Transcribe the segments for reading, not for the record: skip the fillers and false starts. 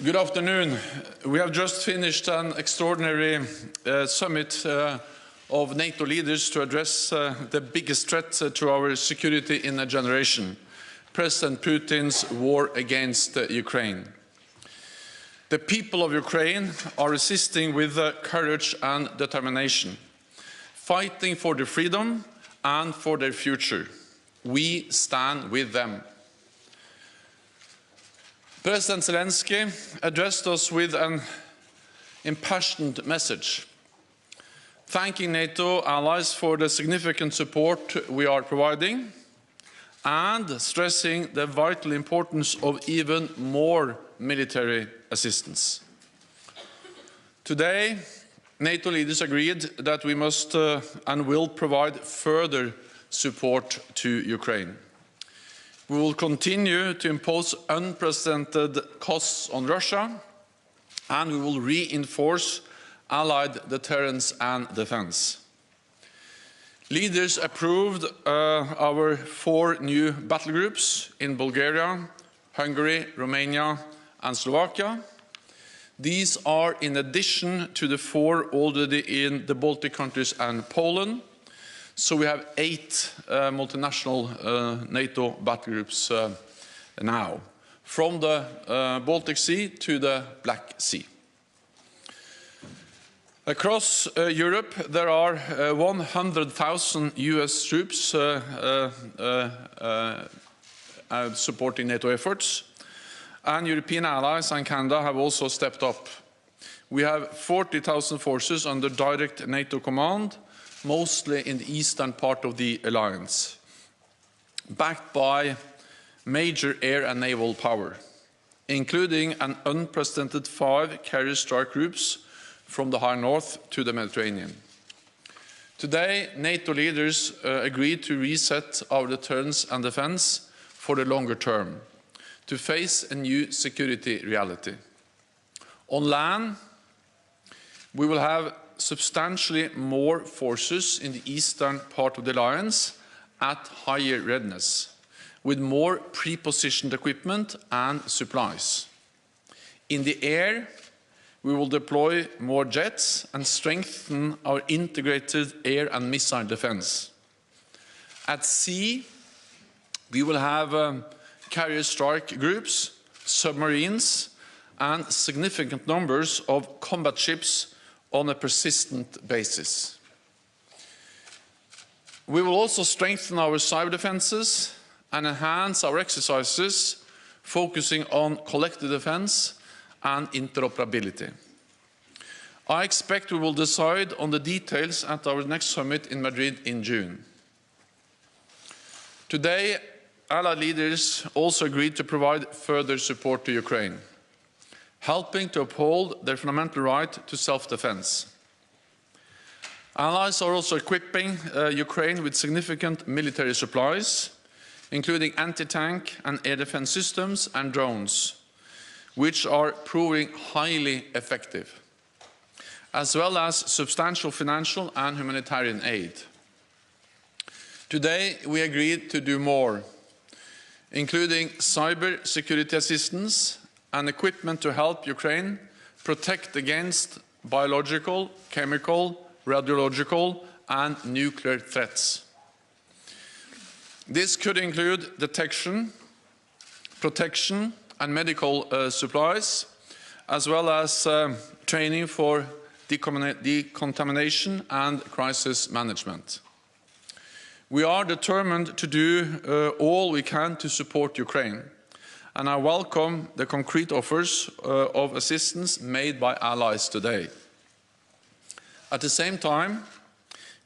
Good afternoon. We have just finished an extraordinary summit of NATO leaders to address the biggest threat to our security in a generation, President Putin's war against Ukraine. The people of Ukraine are resisting with courage and determination, fighting for their freedom and for their future. We stand with them. President Zelensky addressed us with an impassioned message, thanking NATO allies for the significant support we are providing and stressing the vital importance of even more military assistance. Today, NATO leaders agreed that we must and will provide further support to Ukraine. We will continue to impose unprecedented costs on Russia, and we will reinforce allied deterrence and defense. Leaders approved our 4 new battle groups in Bulgaria, Hungary, Romania, and Slovakia. These are in addition to the 4 already in the Baltic countries and Poland. So we have 8 multinational NATO battle groups now, from the Baltic Sea to the Black Sea. Across Europe, there are 100,000 US troops supporting NATO efforts, and European allies and Canada have also stepped up. We have 40,000 forces under direct NATO command, mostly in the eastern part of the alliance, backed by major air and naval power, including an unprecedented 5 carrier strike groups from the high north to the Mediterranean. Today, NATO leaders agreed to reset our deterrence and defense for the longer term, to face a new security reality. On land, we will have substantially more forces in the eastern part of the alliance at higher readiness, with more pre-positioned equipment and supplies. In the air, we will deploy more jets and strengthen our integrated air and missile defense. At sea, we will have carrier strike groups, submarines, and significant numbers of combat ships on a persistent basis. We will also strengthen our cyber defenses and enhance our exercises, focusing on collective defense and interoperability. I expect we will decide on the details at our next summit in Madrid in June. Today, Allied leaders also agreed to provide further support to Ukraine, helping to uphold their fundamental right to self-defense. Allies are also equipping Ukraine with significant military supplies, including anti-tank and air defense systems and drones, which are proving highly effective, as well as substantial financial and humanitarian aid. Today, we agreed to do more, including cyber security assistance and equipment to help Ukraine protect against biological, chemical, radiological, and nuclear threats. This could include detection, protection, and medical supplies, as well as training for decontamination and crisis management. We are determined to do all we can to support Ukraine, and I welcome the concrete offers of assistance made by allies today. At the same time,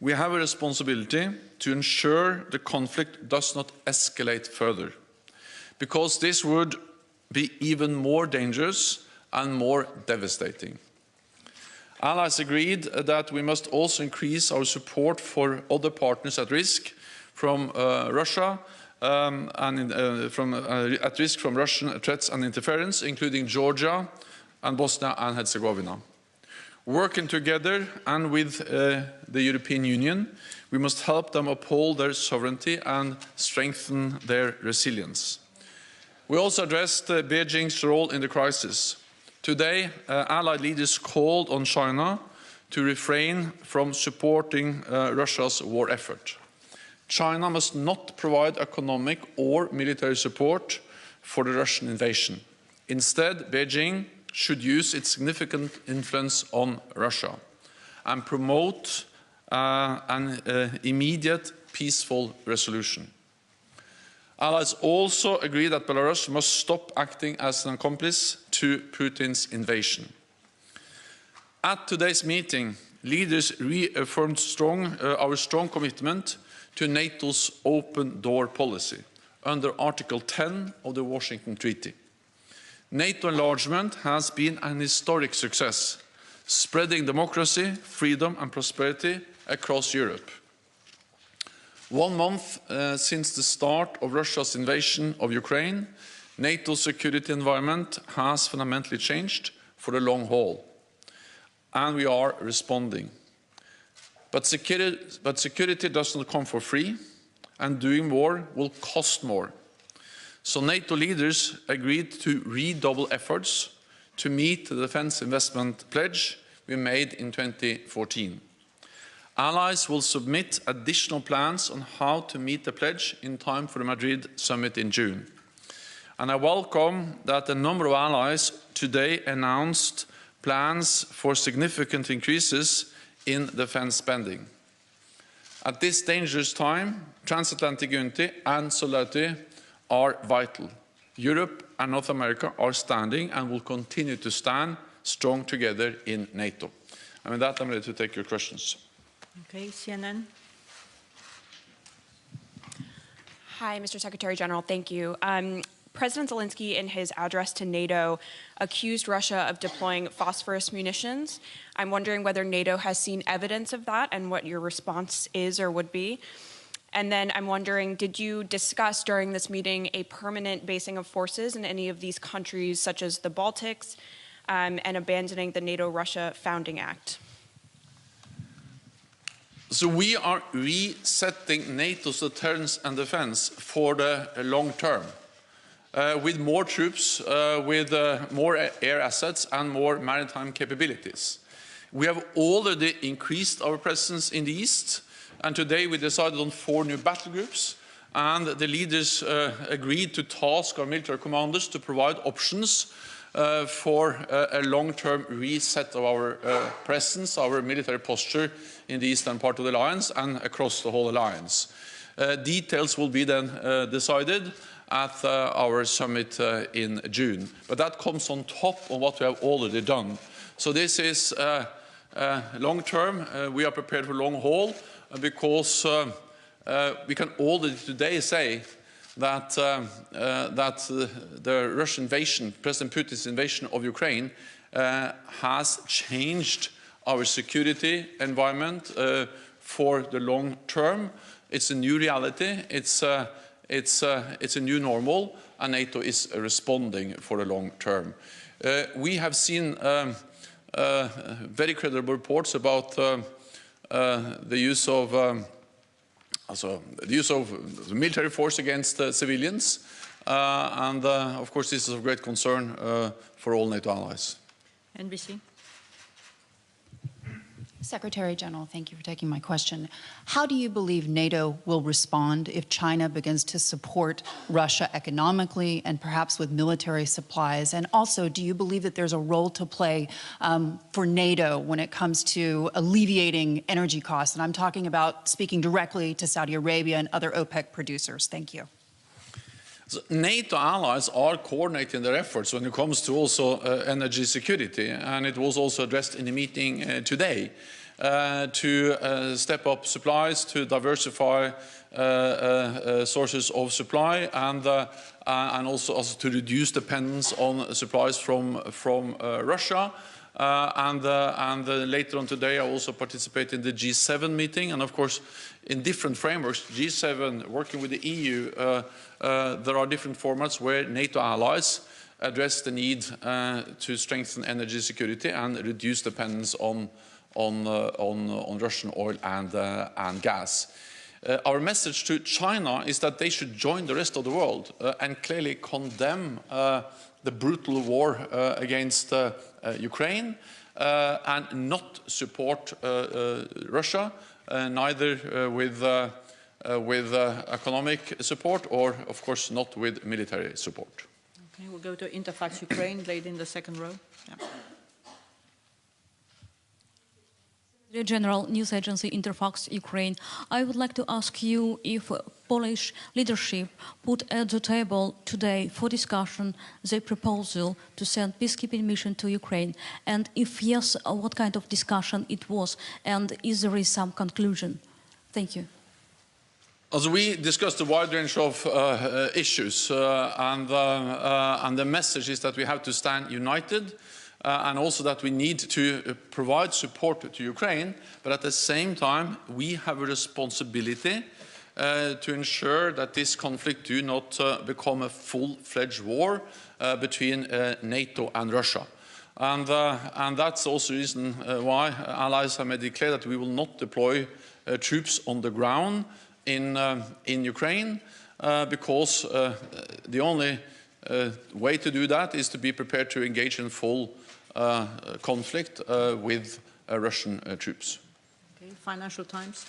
we have a responsibility to ensure the conflict does not escalate further, because this would be even more dangerous and more devastating. Allies agreed that we must also increase our support for other partners at risk from Russia, at risk from Russian threats and interference, including Georgia and Bosnia and Herzegovina. Working together and with the European Union, we must help them uphold their sovereignty and strengthen their resilience. We also addressed Beijing's role in the crisis, Today, Allied leaders called on China to refrain from supporting Russia's war effort. China must not provide economic or military support for the Russian invasion. Instead, Beijing should use its significant influence on Russia and promote an immediate peaceful resolution. Allies also agree that Belarus must stop acting as an accomplice to Putin's invasion. At today's meeting, leaders reaffirmed our strong commitment to NATO's open door policy under Article 10 of the Washington Treaty. NATO enlargement has been an historic success, spreading democracy, freedom and prosperity across Europe. 1 month since the start of Russia's invasion of Ukraine, NATO's security environment has fundamentally changed for the long haul, and we are responding. But security does not come for free, and doing more will cost more. So NATO leaders agreed to redouble efforts to meet the defense investment pledge we made in 2014. Allies will submit additional plans on how to meet the pledge in time for the Madrid summit in June. And I welcome that a number of allies today announced plans for significant increases in defense spending. At this dangerous time, transatlantic unity and solidarity are vital. Europe and North America are standing and will continue to stand strong together in NATO. And with that, I'm ready to take your questions. Okay, CNN. Hi, Mr. Secretary General. Thank you. President Zelensky, in his address to NATO, accused Russia of deploying phosphorus munitions. I'm wondering whether NATO has seen evidence of that and what your response is or would be. And then I'm wondering, did you discuss during this meeting a permanent basing of forces in any of these countries, such as the Baltics, and abandoning the NATO-Russia Founding Act? So we are resetting NATO's deterrence and defense for the long term, with more troops, with more air assets and more maritime capabilities. We have already increased our presence in the East, and today we decided on 4 new battle groups, and the leaders agreed to task our military commanders to provide options for a long-term reset of our presence, our military posture in the eastern part of the alliance and across the whole alliance. Details will be then decided at our summit in June. But that comes on top of what we have already done. So this is long-term. We are prepared for long haul because we can already today say that the Russian invasion, President Putin's invasion of Ukraine, has changed our security environment for the long term. It's a new reality. It's a new normal, and NATO is responding for the long term. We have seen very credible reports about the use of military force against civilians, and of course this is of great concern for all NATO allies. NBC. Secretary General, thank you for taking my question. How do you believe NATO will respond if China begins to support Russia economically and perhaps with military supplies? And also, do you believe that there's a role to play for NATO when it comes to alleviating energy costs? And I'm talking about speaking directly to Saudi Arabia and other OPEC producers. Thank you. So NATO allies are coordinating their efforts when it comes to also energy security, and it was also addressed in the meeting today to step up supplies, to diversify sources of supply, and also to reduce dependence on supplies from Russia. And later on today, I also participate in the G7 meeting, and of course, in different frameworks, G7 working with the EU, there are different formats where NATO allies address the need to strengthen energy security and reduce dependence on Russian oil and gas. Our message to China is that they should join the rest of the world and clearly condemn the brutal war against Ukraine and not support Russia, neither with economic support or, of course, not with military support. Okay, we'll go to Interfax Ukraine, lady in the second row. Yeah. General News Agency Interfax Ukraine. I would like to ask you if Polish leadership put at the table today for discussion the proposal to send peacekeeping mission to Ukraine, and if yes, what kind of discussion it was, and is there some conclusion? Thank you. As we discussed a wide range of issues, and the message is that we have to stand united. And also that we need to provide support to Ukraine, but at the same time we have a responsibility to ensure that this conflict do not become a full-fledged war between NATO and Russia. And that's also the reason why allies have made it clear that we will not deploy troops on the ground in Ukraine, because the only way to do that is to be prepared to engage in full conflict with Russian troops. Okay, Financial Times.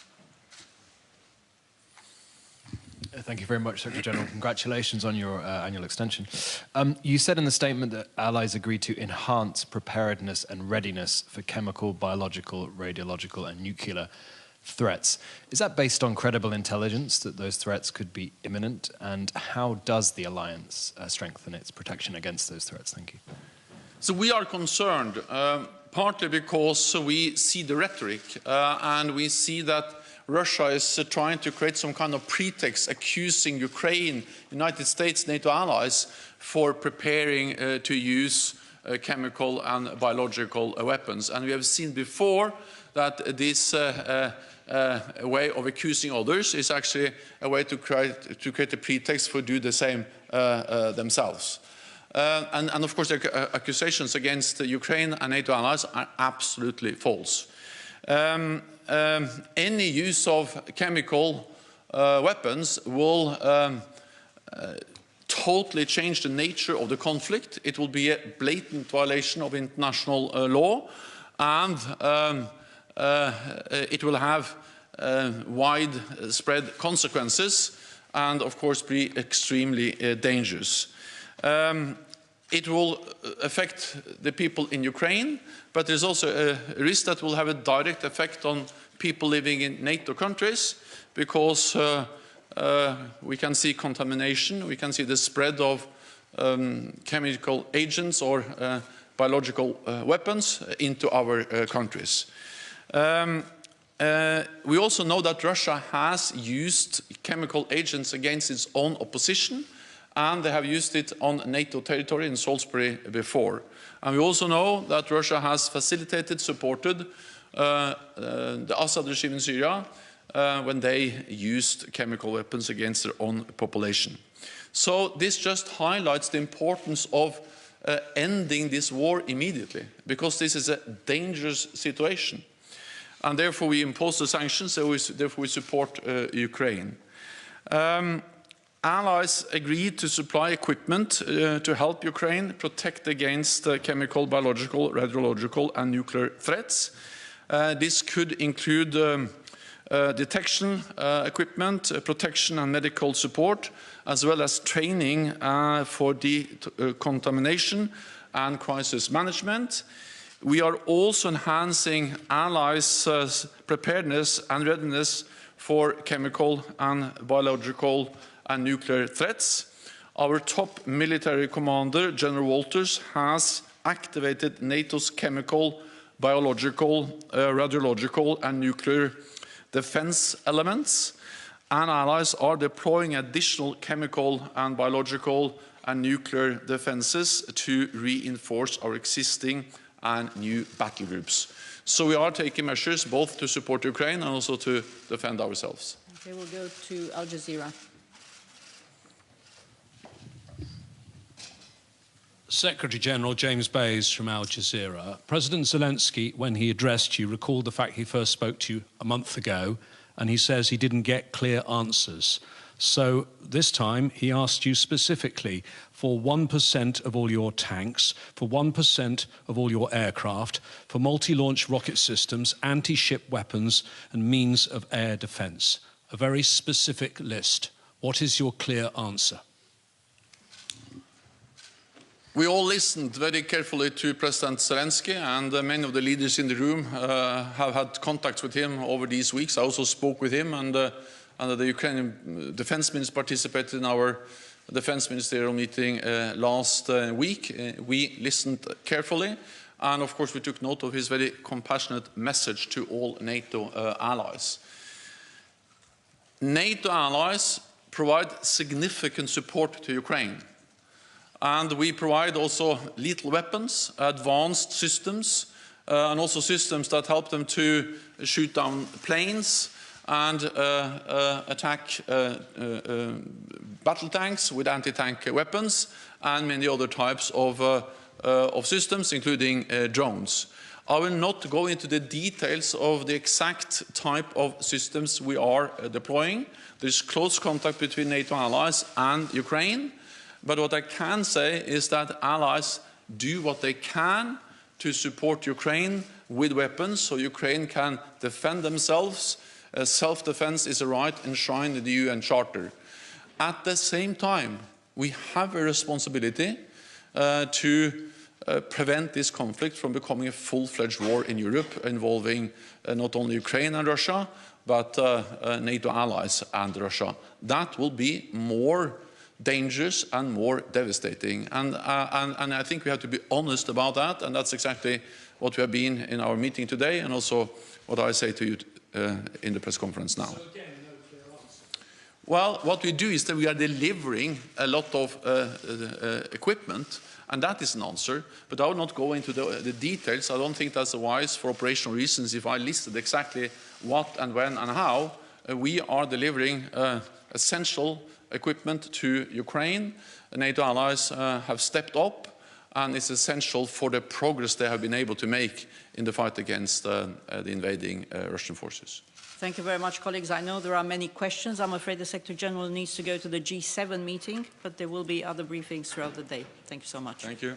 Thank you very much, Secretary General. Congratulations on your annual extension. You said in the statement that allies agreed to enhance preparedness and readiness for chemical, biological, radiological and nuclear threats. Is that based on credible intelligence that those threats could be imminent? And how does the alliance strengthen its protection against those threats? Thank you. So we are concerned, partly because we see the rhetoric and we see that Russia is trying to create some kind of pretext accusing Ukraine, United States, NATO allies for preparing to use chemical and biological weapons. And we have seen before that this way of accusing others is actually a way to create a pretext for do the same themselves. And of course, the accusations against Ukraine and NATO allies are absolutely false. Any use of chemical weapons will totally change the nature of the conflict. It will be a blatant violation of international law, and it will have widespread consequences and, of course, be extremely dangerous. It will affect the people in Ukraine, but there's also a risk that will have a direct effect on people living in NATO countries, because we can see contamination, we can see the spread of chemical agents or biological weapons into our countries. We also know that Russia has used chemical agents against its own opposition, and they have used it on NATO territory in Salisbury before. And we also know that Russia has facilitated, supported the Assad regime in Syria when they used chemical weapons against their own population. So this just highlights the importance of ending this war immediately, because this is a dangerous situation. And therefore we impose the sanctions, therefore we support Ukraine. Allies agreed to supply equipment to help Ukraine protect against chemical, biological, radiological and nuclear threats. This could include detection equipment, protection and medical support, as well as training for decontamination and crisis management. We are also enhancing allies' preparedness and readiness for chemical and biological and nuclear threats. Our top military commander, General Walters, has activated NATO's chemical, biological, radiological and nuclear defense elements, and allies are deploying additional chemical and biological and nuclear defenses to reinforce our existing and new battle groups. So we are taking measures both to support Ukraine and also to defend ourselves. Okay, we'll go to Al Jazeera. Secretary General James Bays from Al Jazeera. President Zelensky, when he addressed you, recalled the fact he first spoke to you a month ago, and he says he didn't get clear answers. So this time he asked you specifically for 1% of all your tanks, for 1% of all your aircraft, for multi-launch rocket systems, anti-ship weapons and means of air defence. A very specific list. What is your clear answer? We all listened very carefully to President Zelensky, and many of the leaders in the room have had contacts with him over these weeks. I also spoke with him, and the Ukrainian defense minister participated in our defense ministerial meeting last week. We listened carefully, and of course we took note of his very compassionate message to all NATO allies. NATO allies provide significant support to Ukraine. And we provide also lethal weapons, advanced systems, and also systems that help them to shoot down planes and attack battle tanks with anti-tank weapons, and many other types of systems, including drones. I will not go into the details of the exact type of systems we are deploying. There is close contact between NATO allies and Ukraine. But what I can say is that allies do what they can to support Ukraine with weapons so Ukraine can defend themselves. Self-defense is a right enshrined in the UN Charter. At the same time, we have a responsibility to prevent this conflict from becoming a full-fledged war in Europe involving not only Ukraine and Russia, but NATO allies and Russia. That will be more dangerous and more devastating. And I think we have to be honest about that, and that's exactly what we have been in our meeting today, and also what I say to you in the press conference now. So again, no clear answer. Well, what we do is that we are delivering a lot of equipment, and that is an answer, but I will not go into the details. I don't think that's wise for operational reasons if I listed exactly what and when and how. We are delivering essential equipment to Ukraine. The NATO allies have stepped up, and it's essential for the progress they have been able to make in the fight against the invading Russian forces. Thank you very much, colleagues. I know there are many questions. I'm afraid the Secretary General needs to go to the G7 meeting, but there will be other briefings throughout the day. Thank you so much. Thank you.